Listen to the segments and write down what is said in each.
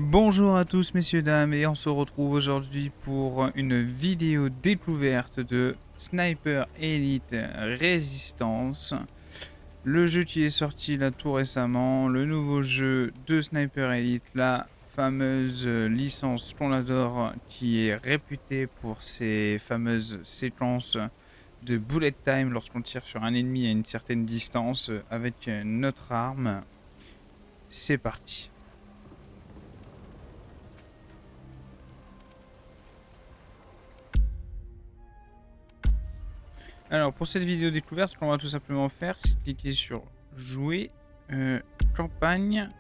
Bonjour à tous messieurs dames et on se retrouve aujourd'hui pour une vidéo découverte de Sniper Elite Resistance. Le jeu qui est sorti là tout récemment, le nouveau jeu de Sniper Elite, la fameuse licence qu'on adore qui est réputée pour ses fameuses séquences de bullet time lorsqu'on tire sur un ennemi à une certaine distance avec notre arme. C'est parti. Alors pour cette vidéo découverte, ce qu'on va tout simplement faire, c'est cliquer sur jouer, campagne,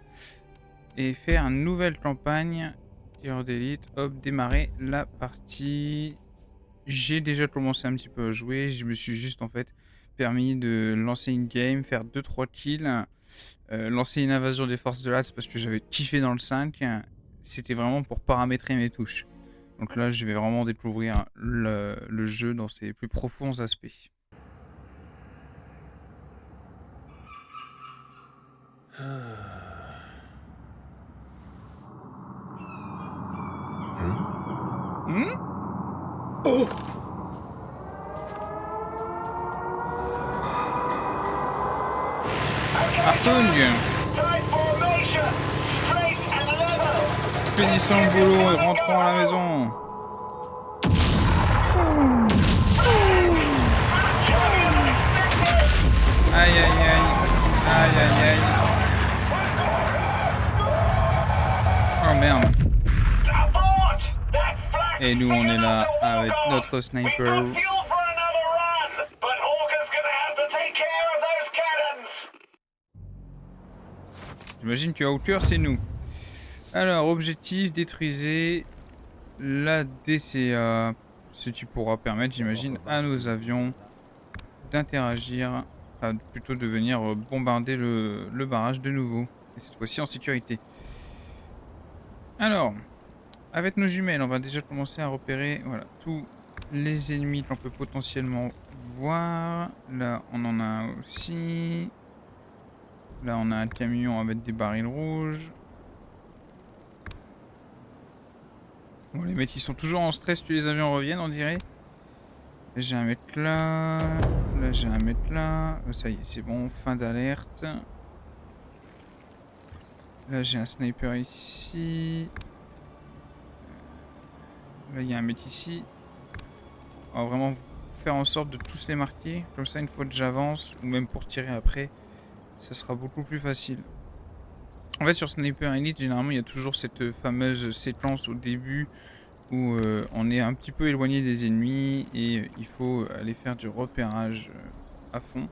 et faire une nouvelle campagne, tireur d'élite, hop, démarrer la partie. J'ai déjà commencé un petit peu à jouer, je me suis juste en fait permis de lancer une game, faire 2-3 kills, lancer une invasion des forces de l'Axe parce que j'avais kiffé dans le 5, c'était vraiment pour paramétrer mes touches. Donc là, je vais vraiment découvrir le jeu dans ses plus profonds aspects. Oh. Artung, finissons le boulot et rentrons à la maison. Aïe aïe aïe, aïe aïe aïe. Oh merde. Et nous on est là avec notre sniper. J'imagine que Hawker c'est nous. Alors objectif, détruisez la DCA. Ce qui pourra permettre, j'imagine, à nos avions d'interagir, enfin, plutôt de venir bombarder le barrage de nouveau. Et cette fois-ci en sécurité. Alors, avec nos jumelles, on va déjà commencer à repérer voilà, tous les ennemis qu'on peut potentiellement voir. Là, on en a un aussi. Là, on a un camion avec des barils rouges. Bon, les mecs, ils sont toujours en stress que les avions reviennent, on dirait. J'ai un mec là. Là, j'ai un mec là. Ça y est, c'est bon. Fin d'alerte. Là, j'ai un sniper ici. Là, il y a un mec ici. On va vraiment faire en sorte de tous les marquer. Comme ça, une fois que j'avance, ou même pour tirer après, ça sera beaucoup plus facile. En fait, sur Sniper Elite, généralement, il y a toujours cette fameuse séquence au début où on est un petit peu éloigné des ennemis et il faut aller faire du repérage à fond.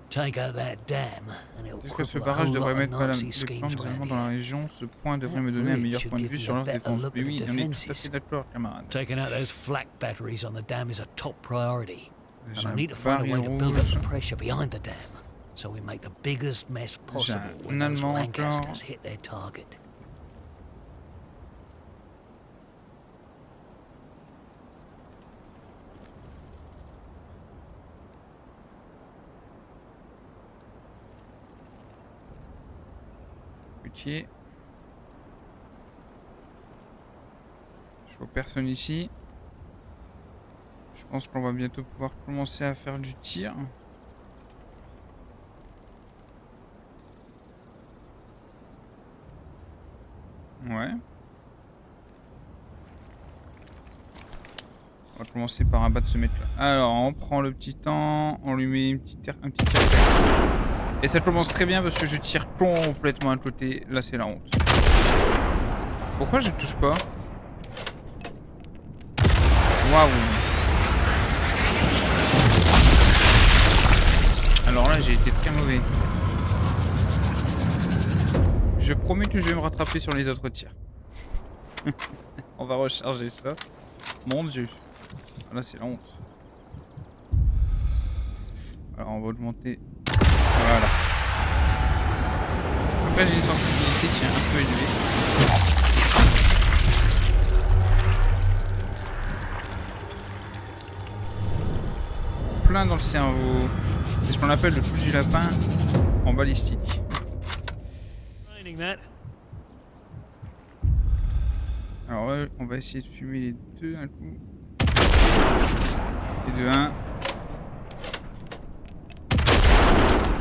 Puisque ce barrage devrait mettre pas les plans des Allemands dans la région, ce point devrait me donner un meilleur point de vue sur leur défense. Mais oui, on est tout à fait d'accord, camarade. J'ai un baril rouge. J'ai un Allemand encore. Ok. Je vois personne ici. Je pense qu'on va bientôt pouvoir commencer à faire du tir. Ouais. On va commencer par abattre ce mec là. Alors on prend le petit temps, on lui met un petit tir. Et ça commence très bien parce que je tire complètement à côté. Là c'est la honte. Pourquoi je touche pas? Waouh. Alors là j'ai été très mauvais. Je promets que je vais me rattraper sur les autres tirs. On va recharger ça. Mon dieu. Là c'est la honte. Alors on va augmenter. Voilà. Après j'ai une sensibilité qui est un peu élevée. Plein dans le cerveau. C'est ce qu'on appelle le coup du lapin en balistique. Alors ouais, on va essayer de fumer les deux d'un coup. Et de 1.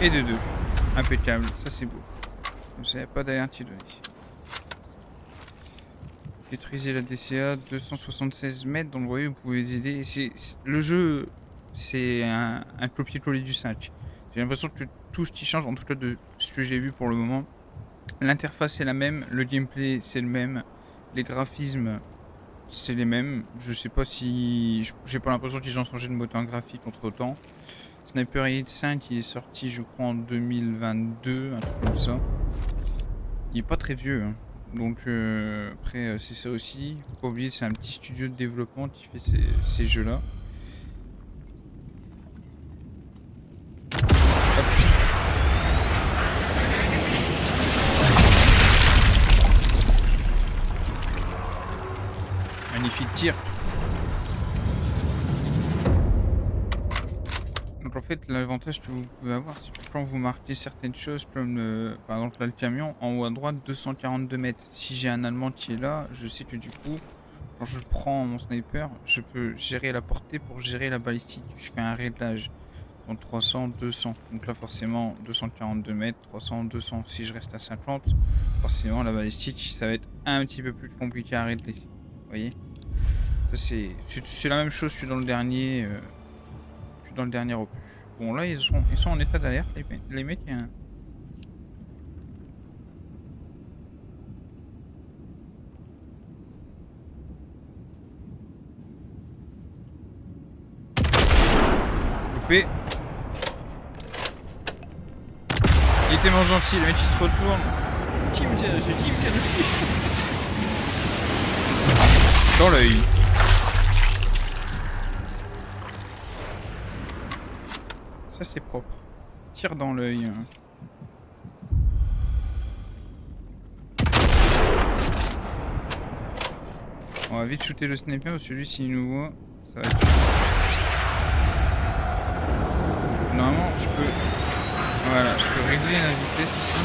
Et de 2. Impeccable, ça c'est beau. Comme ça, il n'y a pas d'alerte-donné. Détruisez la DCA, 276 mètres dans le voyou, vous pouvez les aider. Le jeu, c'est un copier-coller du 5. J'ai l'impression que tout ce qui change, en tout cas de ce que j'ai vu pour le moment, l'interface est la même, le gameplay c'est le même, les graphismes c'est les mêmes. Je sais pas si... J'ai pas l'impression qu'ils ont changé de moteur graphique entre temps. Sniper Elite 5 il est sorti je crois en 2022, un truc comme ça. Il est pas très vieux, hein. Donc après c'est ça aussi, faut pas oublier c'est un petit studio de développement qui fait ces jeux là. Magnifique tir. Donc en fait l'avantage que vous pouvez avoir c'est que quand vous marquez certaines choses comme par exemple là le camion en haut à droite 242 mètres. Si j'ai un Allemand qui est là, je sais que du coup quand je prends mon sniper je peux gérer la portée pour gérer la balistique. Je fais un réglage. Donc 300, 200. Donc là forcément 242 mètres, 300, 200. Si je reste à 50, forcément la balistique ça va être un petit peu plus compliqué à régler. Vous voyez, ça c'est la même chose que dans le dernier opus. Bon là ils sont en état d'alerte les mecs. Hein. Loupé. Il était tellement gentil, le mec il se retourne. Qui me tire dessus? Qui me tire dessus? Dans l'œil. Ça c'est propre. Tire dans l'œil. On va vite shooter le sniper parce que lui s'il nous voit, ça va être chaud. Normalement je peux... Voilà, je peux régler la vitesse ici.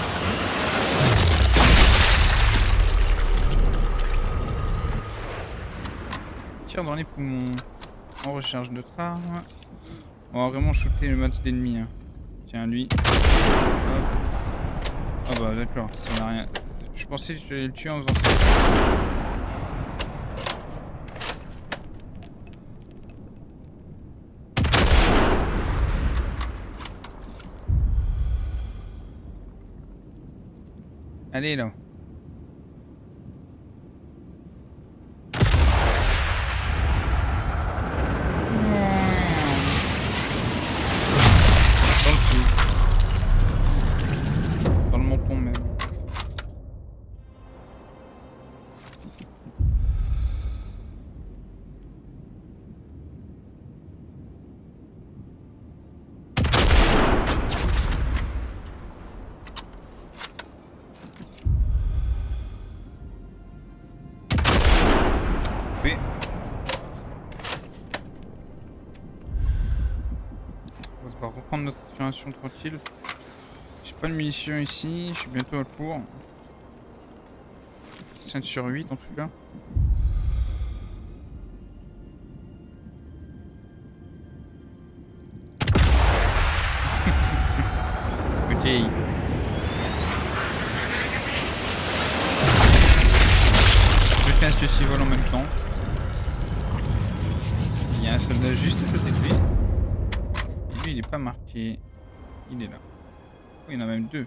Tire dans les poumons. On recharge notre arme. On va vraiment shooter le max d'ennemis. Hein. Tiens, lui. Hop. Ah bah d'accord, ça n'a rien. Je pensais que je allais le tuer en faisant ça. Allez là. Dans le cou. Dans le menton même. Oui. On va devoir reprendre notre inspiration tranquille. J'ai pas de munitions ici, je suis bientôt à court. 5 sur 8 en tout cas. Ok. Je fais un ceci vol en même temps. Il y a un soldat juste à côté de lui. Et lui il est pas marqué. Il est là. Oh, il y en a même deux.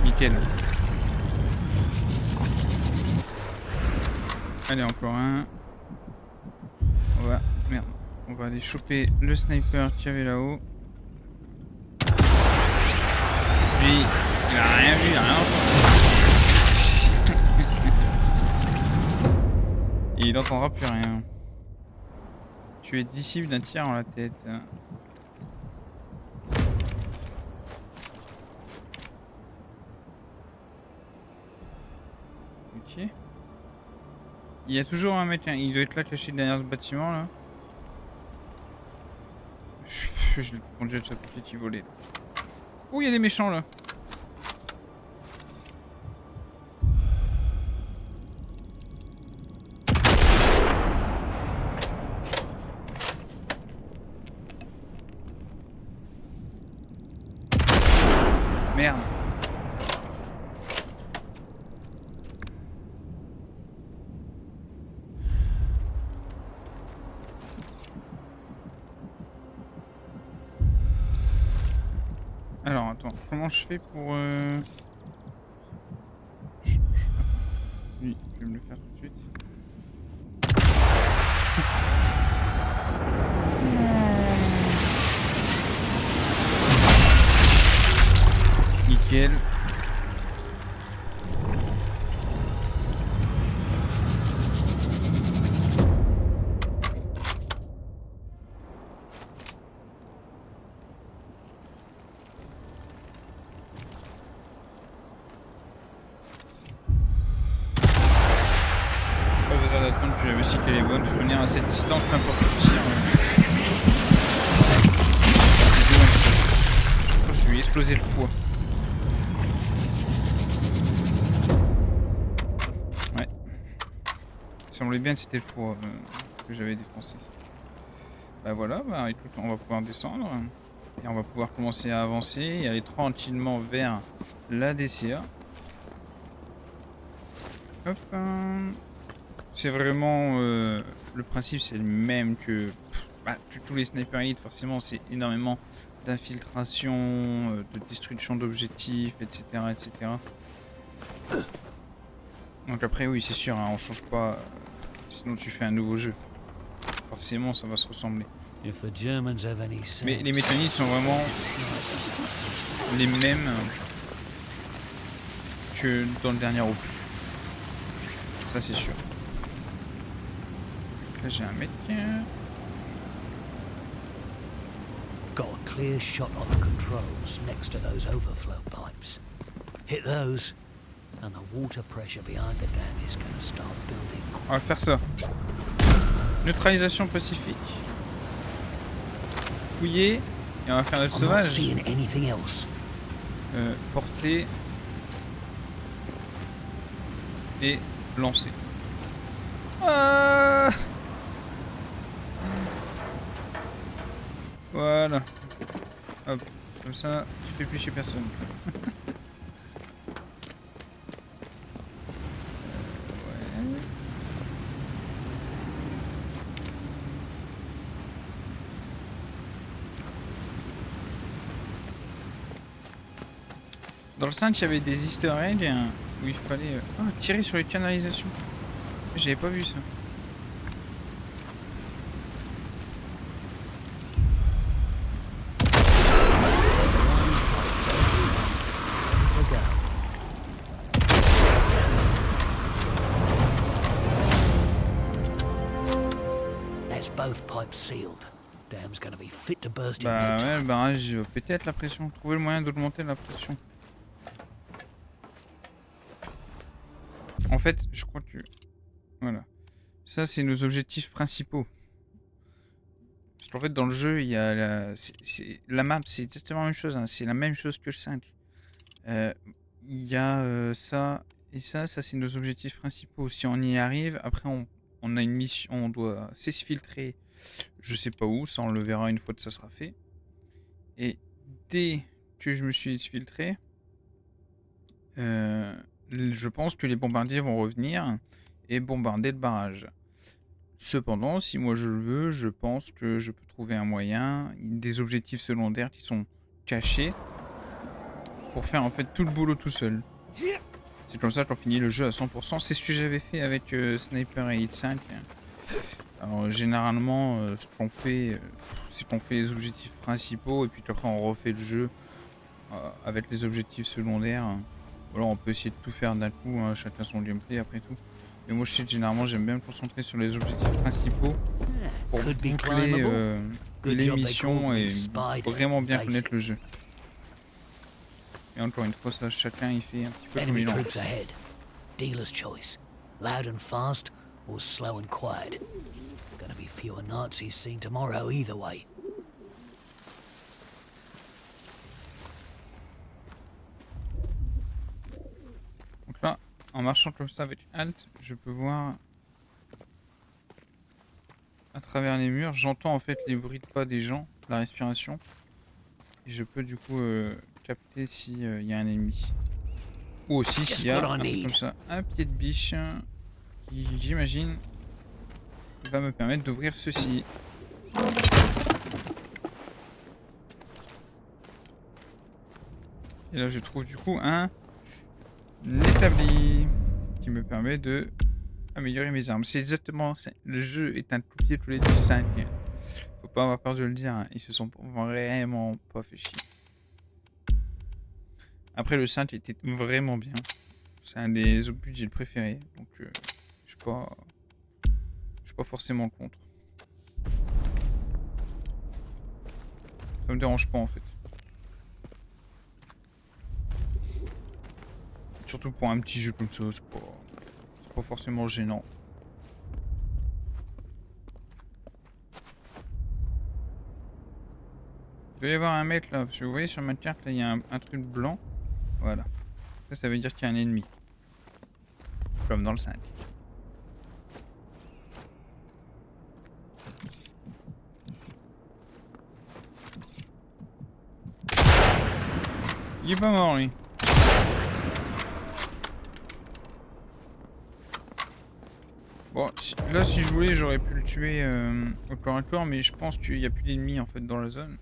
Nickel. Allez, encore un. Merde. On va aller choper le sniper qui avait là-haut. Lui, il a rien vu, il a rien entendu. Et il entendra plus rien. Tu es disciple d'un tir en la tête. Ok. Il y a toujours un mec, hein. Il doit être là caché derrière ce bâtiment là. Je l'ai confondu avec sa papier qui volait. Oh, il y a des méchants là. Merde. Alors attends, comment je fais pour Oui, je vais me le faire tout de suite. Nickel. Pas besoin d'attendre que j'avais si qu'elle est bonne. De toute manière, à cette distance, n'importe où je tire. C'est deux one shots. Je crois que je lui ai explosé le foie. Ouais. Il semblait bien que c'était le foie que j'avais défoncé. Bah voilà, bah écoute, on va pouvoir descendre. Et on va pouvoir commencer à avancer et aller tranquillement vers la DCA. Hop. C'est vraiment... le principe, c'est le même que... tous les Sniper Elite, forcément, c'est énormément d'infiltration, de destruction d'objectifs, etc., etc. Donc après, oui, c'est sûr, hein, on change pas... sinon, tu fais un nouveau jeu. Forcément, ça va se ressembler. Mais les mécaniques sont vraiment les mêmes que dans le dernier opus. Ça, c'est sûr. Là, j'ai un mec. Got a clear shot on the controls next to those overflow pipes. Hit those, and the water pressure behind the dam is going to start building. On va faire ça. Neutralisation pacifique. Fouiller. Et on va faire notre sauvage. Porter. Et lancer. Ah, voilà. Hop. Comme ça, tu fais plus chez personne. Ouais. Dans le 5, il y avait des easter eggs où il fallait tirer sur les canalisations. J'avais pas vu ça. Bah ouais, le barrage va peut-être la pression. Trouver le moyen d'augmenter la pression. En fait, je crois que... Voilà. Ça, c'est nos objectifs principaux. Parce qu'en fait, dans le jeu, il y a la map, c'est exactement la même chose. Hein. C'est la même chose que le 5. Il y a ça et ça. Ça, c'est nos objectifs principaux. Si on y arrive, après, on a une mission. On doit s'exfiltrer. Je sais pas où. Ça, on le verra une fois que ça sera fait. Et dès que je me suis exfiltré, je pense que les bombardiers vont revenir et bombarder le barrage. Cependant, si moi je le veux, je pense que je peux trouver un moyen, des objectifs secondaires qui sont cachés pour faire en fait tout le boulot tout seul. C'est comme ça qu'on finit le jeu à 100%. C'est ce que j'avais fait avec Sniper Elite 5. Alors généralement, ce qu'on fait, c'est qu'on fait les objectifs principaux et puis après on refait le jeu avec les objectifs secondaires. Voilà, on peut essayer de tout faire d'un coup, hein, chacun son gameplay après tout. Mais moi je sais que généralement j'aime bien me concentrer sur les objectifs principaux pour boucler les missions et vraiment bien connaître le jeu. Et encore une fois, ça chacun il fait un petit peu comme il en veut. dealer's choice. Loud and fast, or slow and quiet. Gonna be fewer Nazis seen tomorrow either way. Donc là, en marchant comme ça avec Alt, je peux voir à travers les murs. J'entends en fait les bruits de pas des gens, la respiration. Et je peux du coup capter s'il y a un ennemi. Ou aussi s'il y a un truc comme ça, un pied de biche qui, j'imagine, va me permettre d'ouvrir ceci. Et là, je trouve du coup un établi qui me permet de améliorer mes armes. C'est exactement ça. Le jeu est un copier-coller du 5. Faut pas avoir peur de le dire, hein. Ils se sont vraiment pas fait chier. Après, le 5 était vraiment bien. C'est un des opus que j'ai le préféré. Donc, je suis pas forcément contre. Ça me dérange pas en fait. Surtout pour un petit jeu comme ça, c'est pas forcément gênant. Il doit y avoir un mec là, parce que vous voyez sur ma carte là, il y a un truc blanc. Voilà. Ça veut dire qu'il y a un ennemi. Comme dans le 5. Il est pas mort lui. Bon, là si je voulais j'aurais pu le tuer au corps à corps, mais je pense qu'il n'y a plus d'ennemis en fait dans la zone.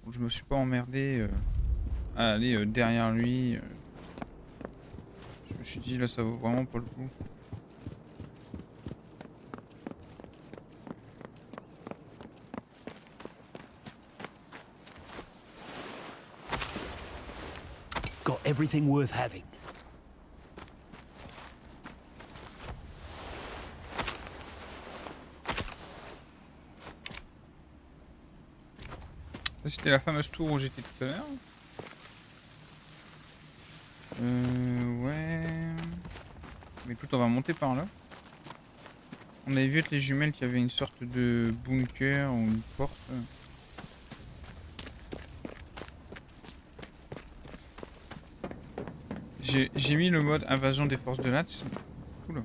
Donc je me suis pas emmerdé à aller derrière lui. Je me suis dit là ça vaut vraiment pas le coup. Got everything worth having. C'était la fameuse tour où j'étais tout à l'heure. Ouais. Mais écoute, on va monter par là. On avait vu avec les jumelles qu'il y avait une sorte de bunker ou une porte. J'ai mis le mode invasion des forces de l'Ats. Cool.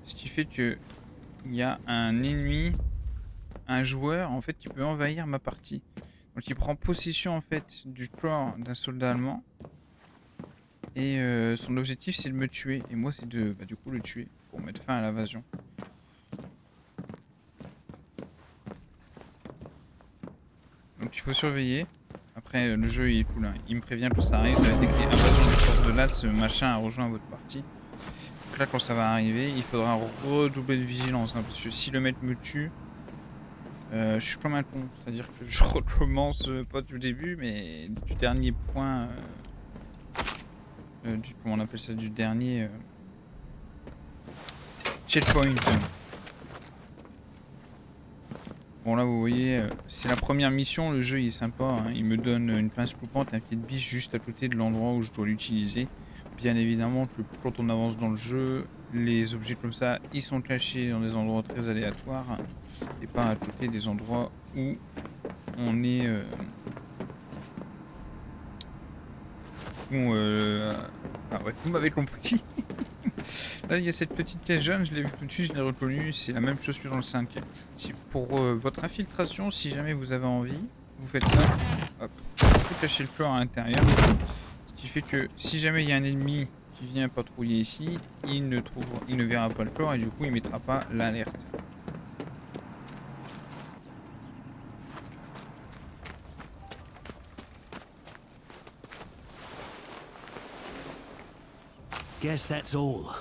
Ce qui fait que il y a un ennemi, un joueur en fait qui peut envahir ma partie. Donc il prend possession en fait du corps d'un soldat allemand. Et son objectif c'est de me tuer. Et moi c'est de du coup le tuer pour mettre fin à l'invasion. Donc il faut surveiller. Après le jeu il est cool, hein. Il me prévient quand ça arrive, ça va être écrit invasion des forces de l'Ats, machin a rejoint votre partie. Donc là quand ça va arriver, il faudra redoubler de vigilance, hein, parce que si le mec me tue, je suis comme un con, c'est-à-dire que je recommence pas du début, mais du dernier point, comment on appelle ça, du dernier checkpoint. Bon là vous voyez, c'est la première mission, le jeu il est sympa, hein. Il me donne une pince coupante, un pied de biche juste à côté de l'endroit où je dois l'utiliser. Bien évidemment que quand on avance dans le jeu, les objets comme ça, ils sont cachés dans des endroits très aléatoires et pas à côté des endroits où on est... Ah ouais, vous m'avez compris. Là, il y a cette petite pièce jaune, je l'ai vue tout de suite, je l'ai reconnue, c'est la même chose que dans le 5. Pour votre infiltration, si jamais vous avez envie, vous faites ça, hop, vous cachez le corps à l'intérieur, ce qui fait que si jamais il y a un ennemi qui vient patrouiller ici, il ne verra pas le corps et du coup il ne mettra pas l'alerte. Guess that's all.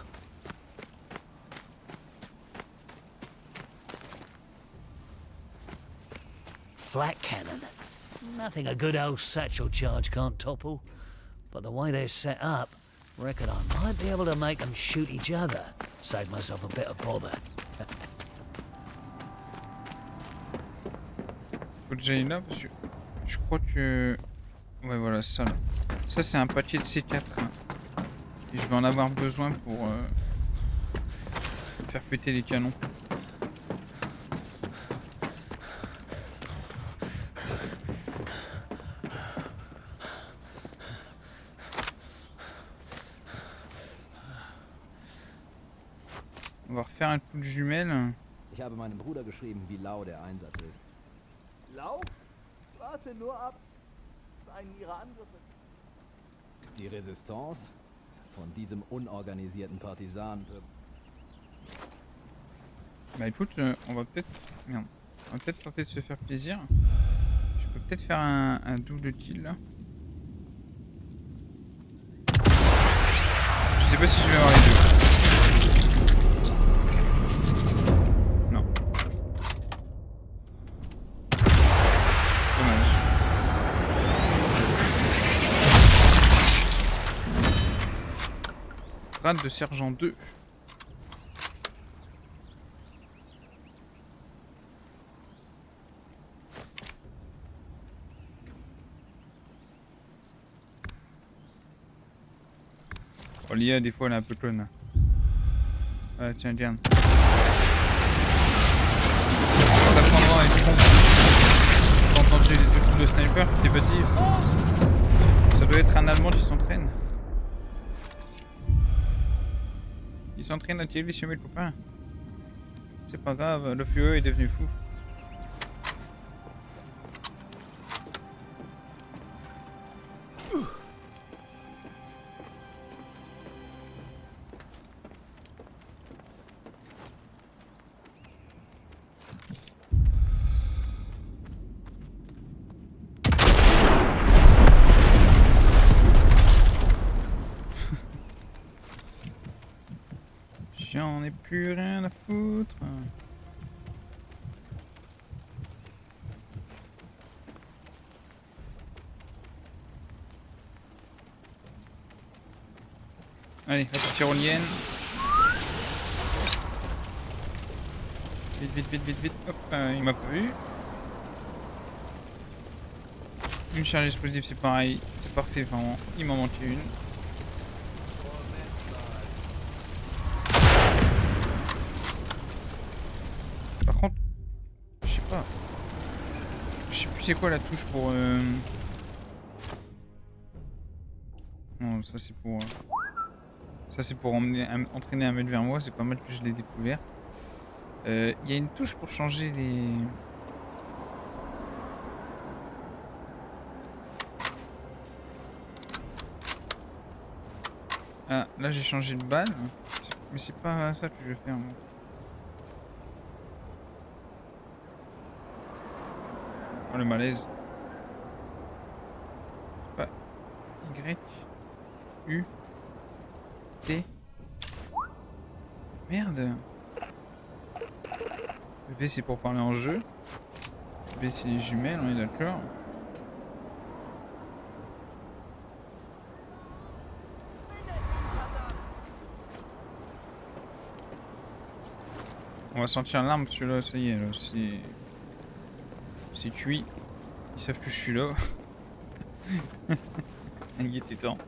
Flat cannon. Nothing a good old satchel charge can't topple. But the way they're set up, reckon I might be able to make them shoot each other. Save myself a bit of bother. Faut que j'aille là parce que je crois que... Ouais voilà, ça là. Ça c'est un papier de C4. Et je vais en avoir besoin pour faire péter les canons. On va refaire un coup de jumelle. Ich habe meinem Bruder geschrieben, wie lau der Einsatz ist. Lau? Warte nur ab. Einen ihrer Angriffe. Die Resistance von diesem unorganisierten Partisanen wird. Bah écoute, on va peut-être... Merde. On va peut-être tenter de se faire plaisir. Je peux peut-être faire un double kill là. Je sais pas si je vais avoir les deux. Non. Dommage. Grade de sergent 2. Oh, l'IA, des fois, elle est un peu conne. Ah, tiens, regarde. T'apprendras avec les bombes. T'as entendu les deux coups de sniper, t'es petit. Ça doit être un Allemand qui s'entraîne. Il s'entraîne à tirer sur mes copains. C'est pas grave, le fluo est devenu fou. J'en ai plus rien à foutre. Allez, la petite tyrolienne. Vite, vite, vite, vite, vite. Hop, il m'a pas vu. Une charge explosive, c'est pareil. C'est parfait, vraiment. Il m'en manquait une. Par contre, je sais pas. Je sais plus c'est quoi la touche pour... Non, ça c'est pour... Ça c'est pour entraîner un mec vers moi, c'est pas mal que je l'ai découvert. Il y a une touche pour changer les... Ah, là j'ai changé de balle. Mais c'est pas ça que je vais faire moi. Oh le malaise. Pas Y U T. Merde. V c'est pour parler en jeu. V c'est les jumelles, on est d'accord. On va sentir l'arme, celui-là, ça y est, là, c'est cuit. Ils savent que je suis là. Il était temps.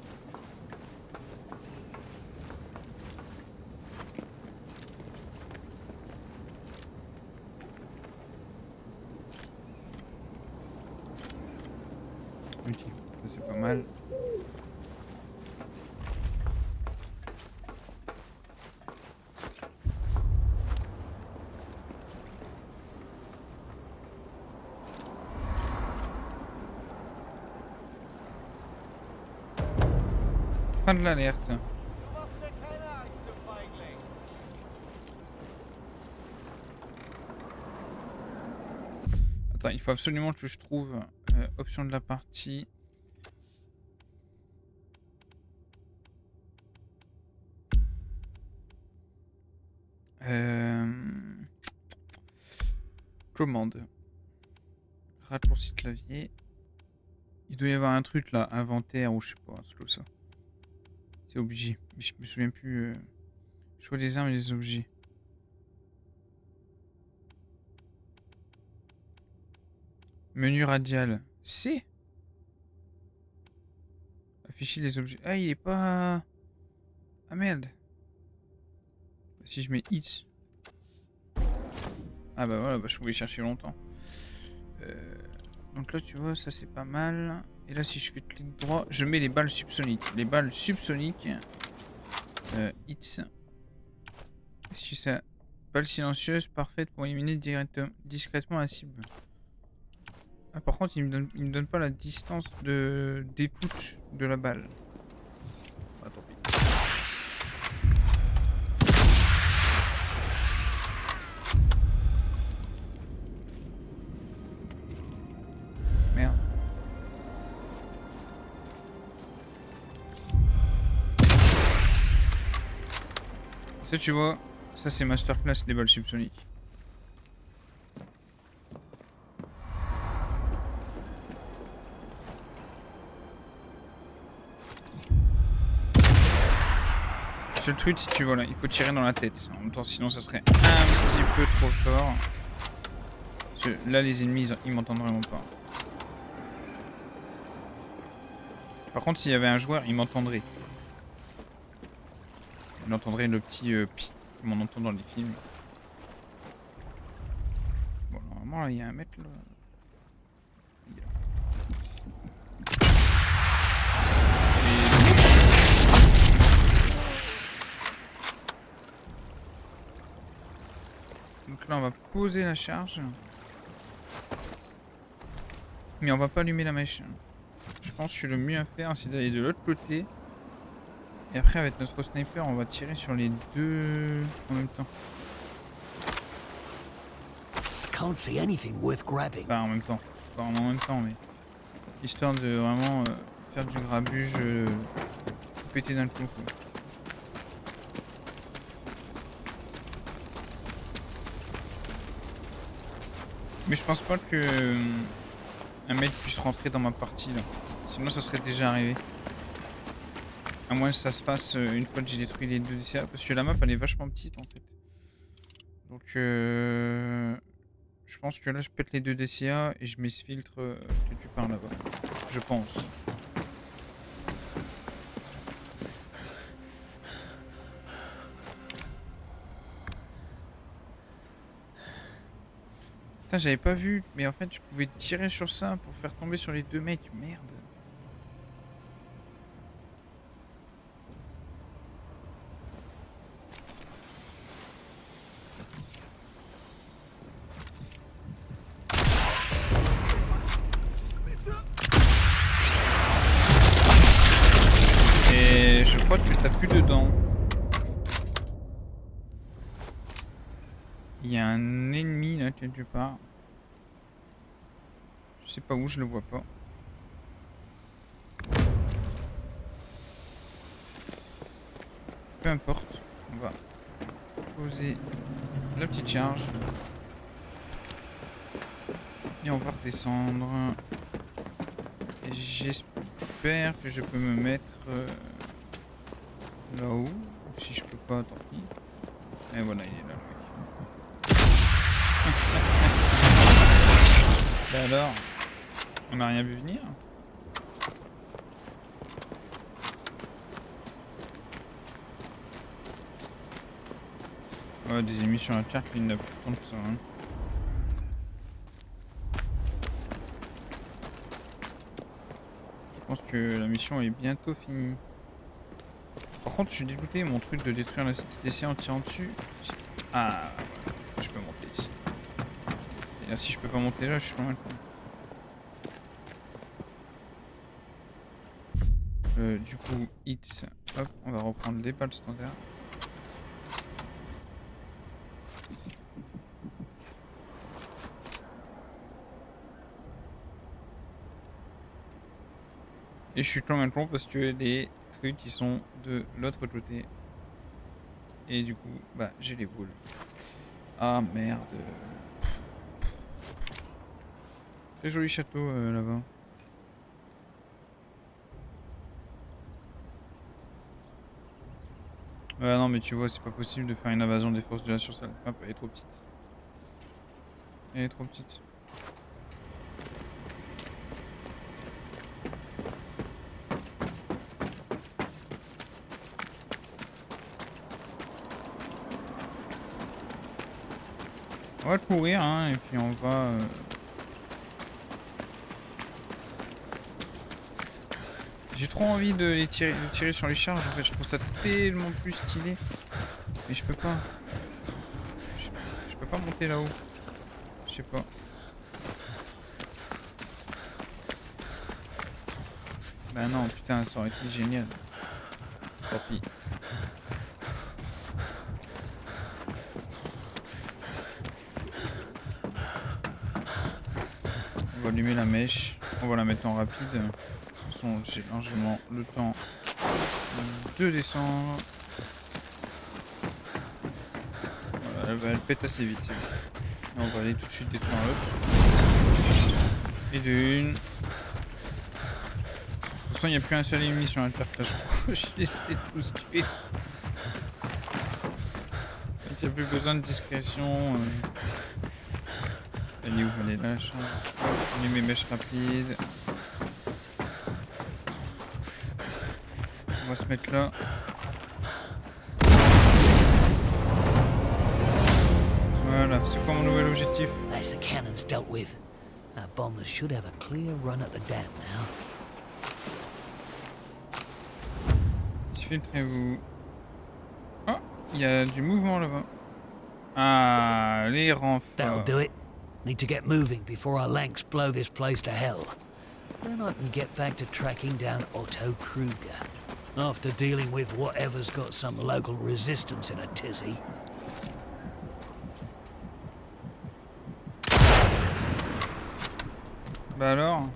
Ok, ça c'est pas mal. Fin de l'alerte. Du machst mir keine Angst, du Feigling. Attends, il faut absolument que je trouve option de la partie. Commande. Raccourci clavier. Il doit y avoir un truc là, inventaire ou je sais pas, un truc comme ça. C'est obligé. Mais je me souviens plus. Choix des armes et des objets. Menu radial. C. Afficher les objets. Ah, il est pas. Ah merde. Si je mets X. Ah bah voilà, bah, je pouvais chercher longtemps. Donc là tu vois, ça c'est pas mal. Et là si je fais clic droit, je mets les balles subsoniques. Les balles subsoniques. Hits. Si ça. Balle silencieuse, parfaite pour éliminer discrètement la cible. Ah, par contre, il me donne pas la distance d'écoute de la balle. Ah, tant pis. Merde. Ça, tu vois, ça c'est masterclass les balles subsoniques. Le seul truc, c'est que voilà, il faut tirer dans la tête. En même temps, sinon, ça serait un petit peu trop fort. Parce que là, les ennemis, ils m'entendent vraiment pas. Par contre, s'il y avait un joueur, il m'entendrait. Il entendrait le petit pi, comme on entend dans les films. Bon, normalement, là, il y a un mec là. Donc là, on va poser la charge. Mais on va pas allumer la mèche. Je pense que le mieux à faire, c'est d'aller de l'autre côté. Et après, avec notre sniper, on va tirer sur les deux en même temps. Can't see anything worth grabbing. Pas en même temps. Pas en même temps, mais... Histoire de vraiment faire du grabuge tout péter d'un coup, quoi. Mais je pense pas que un mec puisse rentrer dans ma partie là. Sinon ça serait déjà arrivé. À moins que ça se fasse une fois que j'ai détruit les deux DCA. Parce que la map elle est vachement petite en fait. Donc je pense que là je pète les deux DCA et je mets ce filtre que tu parles là-bas. Je pense. Putain, j'avais pas vu, mais en fait je pouvais tirer sur ça pour faire tomber sur les deux mecs. Merde. Et je crois que t'as plus dedans. Il y a un ennemi là quelque part. Je sais pas où, je le vois pas. Peu importe, on va poser la petite charge. Et on va redescendre. Et j'espère que je peux me mettre là-haut. Ou si je peux pas, tant pis. Et voilà, il est là. Bah alors, on n'a rien vu venir. Ouais, des ennemis sur la carte, il n'a plus tant que ça. Hein. Je pense que la mission est bientôt finie. Par contre, je suis dégoûté, mon truc de détruire la CTC en tirant dessus. Ah, voilà, je peux monter ici. Et là, si je peux pas monter là, je suis loin. Du coup, hits. Hop, on va reprendre les balles standards. Et je suis quand même con parce que les trucs qui sont de l'autre côté. Et du coup, bah j'ai les boules. Ah merde. Très joli château là-bas. Non mais tu vois, c'est pas possible de faire une invasion des forces de la sur cette map, elle est trop petite. Elle est trop petite. On va courir, hein, et puis on va... J'ai trop envie de tirer sur les charges, en fait. Je trouve ça tellement plus stylé. Mais je peux pas. Je peux pas monter là-haut. Je sais pas. Bah non, putain, ça aurait été génial. Tant pis. On va allumer la mèche. On va la mettre en rapide. De toute façon, j'ai largement le temps de descendre. Voilà, elle pète assez vite, c'est bon. On va aller tout de suite détruire l'autre. Et d'une. De toute façon, il n'y a plus un seul ennemi sur la carte là, je crois. Je les ai tous tués. Il n'y a plus besoin de discrétion. Elle est où? Elle est là, la charge. On met mes mèches rapides. On va se mettre là. Voilà, c'est quoi mon nouvel objectif? That's the cannons dealt with. Our bombers should have a clear run at the dam now. Filtrez-vous. Oh, il y a du mouvement là-bas. Ah, les That'll renforts. do it. Need to get moving before our Lanks blow this place to hell. Then I can get back to tracking down Otto Kruger. After dealing with whatever's got some local resistance in a tizzy. Bah alors.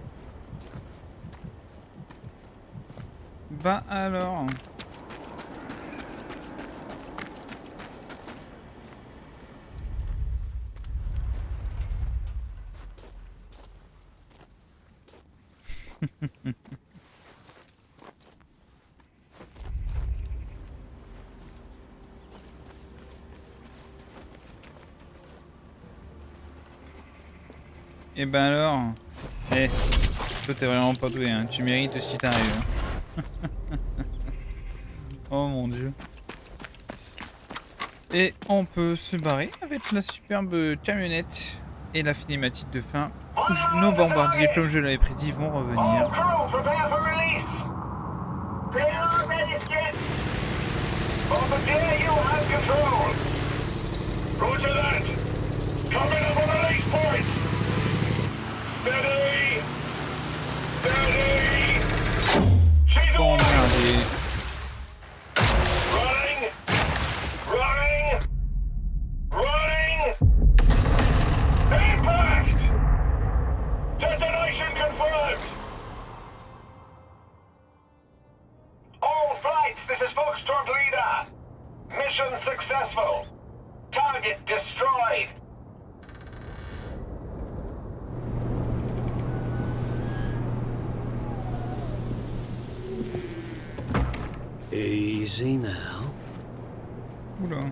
Bah alors. Et ben alors. Eh, toi t'es vraiment pas doué, hein. Tu mérites ce qui t'arrive. Hein. Oh mon dieu. Et on peut se barrer avec la superbe camionnette et la cinématique de fin où nos bombardiers, comme je l'avais prédit, vont revenir. Bombardier. Successful. Target destroyed. Easy now. Oula.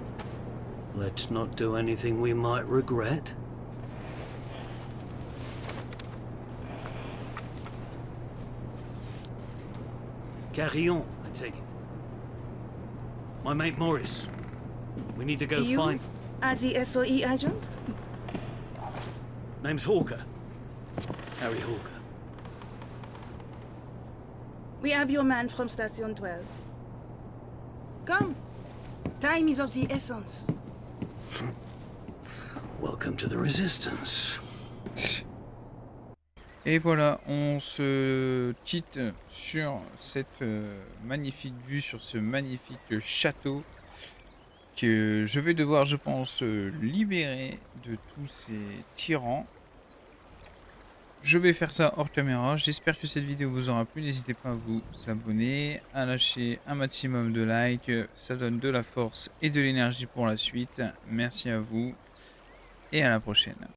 Let's not do anything we might regret. Carillon, I take it. My mate Morris. We need to go You find... as the SOE agent? Name's Hawker. Harry Hawker. We have your man from Station 12. Come. Time is of the essence. Welcome to the Resistance. Et voilà, on se quitte sur cette magnifique vue, sur ce magnifique château que je vais devoir, je pense, libérer de tous ces tyrans. Je vais faire ça hors caméra. J'espère que cette vidéo vous aura plu. N'hésitez pas à vous abonner, à lâcher un maximum de likes. Ça donne de la force et de l'énergie pour la suite. Merci à vous et à la prochaine.